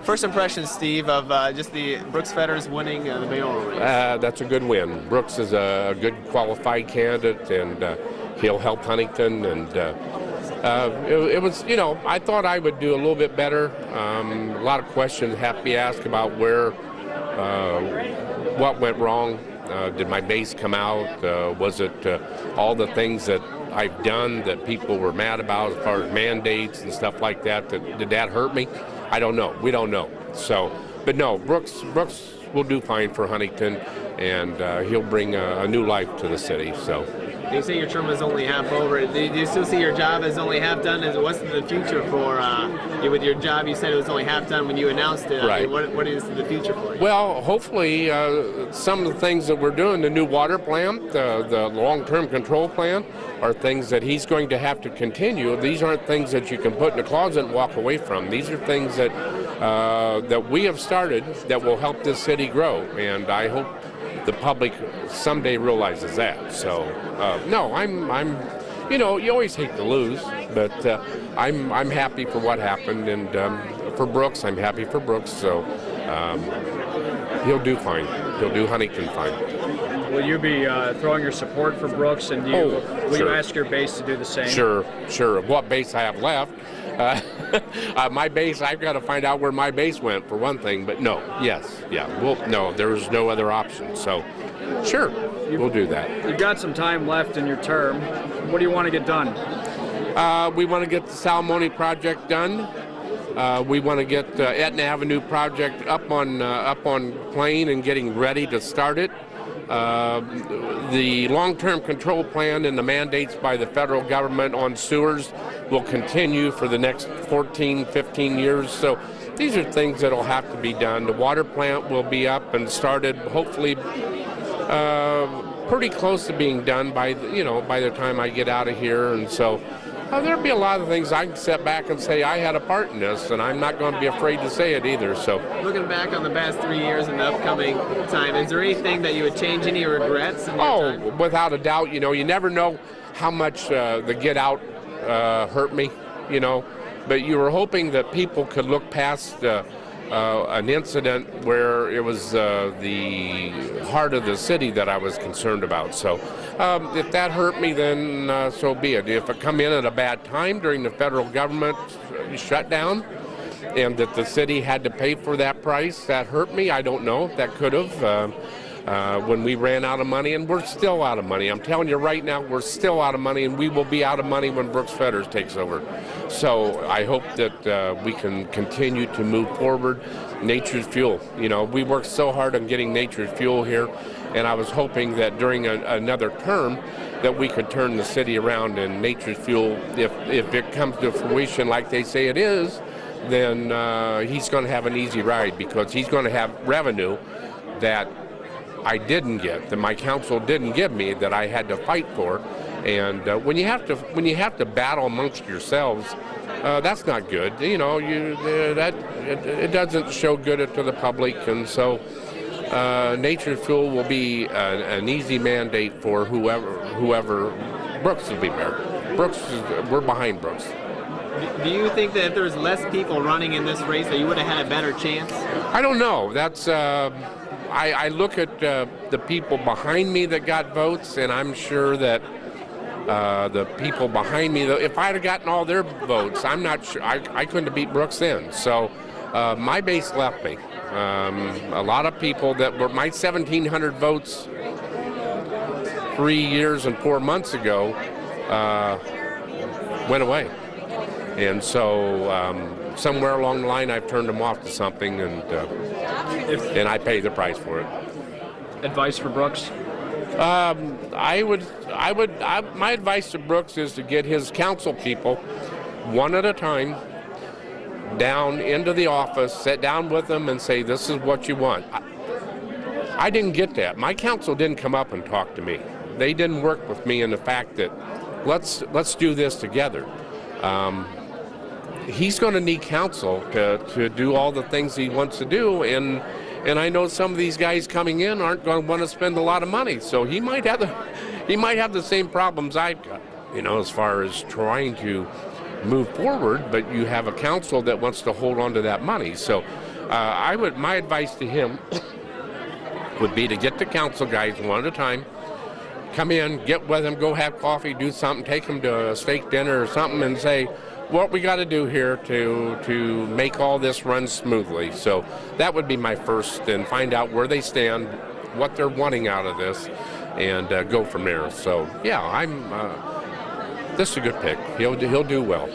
First impression, Steve, of just the Brooks Fetters winning the mayoral race. That's a good win. Brooks is a good qualified candidate, and he'll help Huntington. And it was, I thought I would do a little bit better. A lot of questions have to be asked about what went wrong. Did my base come out? Was it all the things that I've done that people were mad about as far as mandates and stuff like that? Did that hurt me? I don't know. We don't know. So, but no, Brooks will do fine for Huntington, and he'll bring a new life to the city. So. You say your term is only half over. Do you still see your job as only half done? What's the future for you with your job? You said it was only half done when you announced it. Right. I mean, what is the future for you? Well, hopefully some of the things that we're doing, the new water plan, the long-term control plan, are things that he's going to have to continue. These aren't things that you can put in a closet and walk away from. These are things that that we have started that will help this city grow, and I hope the public someday realizes that. So, no, I'm, you always hate to lose, but I'm happy for what happened, and for Brooks, I'm happy for Brooks. So, he'll do fine. He'll do Huntington fine. Will you be throwing your support for Brooks, and will you ask your base to do the same? Sure. What base I have left? My base, I've got to find out where my base went for one thing, but no, there's no other option. So, sure, we'll do that. You've got some time left in your term. What do you want to get done? We want to get the Salamone project done. We want to get Etna Avenue project up on Plain and getting ready to start it. The long-term control plan and the mandates by the federal government on sewers will continue for the next 14, 15 years. So these are things that will have to be done. The water plant will be up and started, hopefully pretty close to being done by the time I get out of here. And so there'll be a lot of things I can sit back and say I had a part in this, and I'm not going to be afraid to say it either. So, looking back on the past 3 years and the upcoming time, is there anything that you would change, any regrets in your time? Without a doubt. You never know how much the get out hurt me, but you were hoping that people could look past an incident where it was the heart of the city that I was concerned about. So if that hurt me, then so be it. If it come in at a bad time during the federal government shutdown and that the city had to pay for that price, that hurt me. I don't know. That could have. When we ran out of money, and we're still out of money. I'm telling you right now, we're still out of money, and we will be out of money when Brooks Fetters takes over. So I hope that we can continue to move forward. Nature's Fuel. We worked so hard on getting Nature's Fuel here, and I was hoping that during another term that we could turn the city around, and Nature's Fuel, if it comes to fruition like they say it is, then he's going to have an easy ride, because he's going to have revenue that I didn't get, that my council didn't give me, that I had to fight for. And when you have to battle amongst yourselves, that's not good. It doesn't show good to the public. And so Nature's Fuel will be an easy mandate for whoever. Brooks will be mayor. We're behind Brooks. Do you think that if there was less people running in this race, that you would have had a better chance? I don't know. That's. I look at the people behind me that got votes, and I'm sure that the people behind me, if I'd have gotten all their votes, I'm not sure. I couldn't have beat Brooks then. So my base left me. A lot of people that were my 1,700 votes 3 years and 4 months ago went away. And so somewhere along the line, I've turned them off to something, and I pay the price for it. Advice for Brooks? My advice to Brooks is to get his council people, one at a time, down into the office, sit down with them, and say, "This is what you want." I didn't get that. My council didn't come up and talk to me. They didn't work with me in the fact that let's do this together. He's going to need counsel to do all the things he wants to do, and I know some of these guys coming in aren't going to want to spend a lot of money, so he might have the same problems I've got, as far as trying to move forward. But you have a council that wants to hold on to that money, so My advice to him would be to get the council guys one at a time, come in, get with them, go have coffee, do something, take them to a steak dinner or something, and say what we got to do here to make all this run smoothly. So that would be my first, and find out where they stand, what they're wanting out of this, and go from there. So yeah, this is a good pick. He'll do well.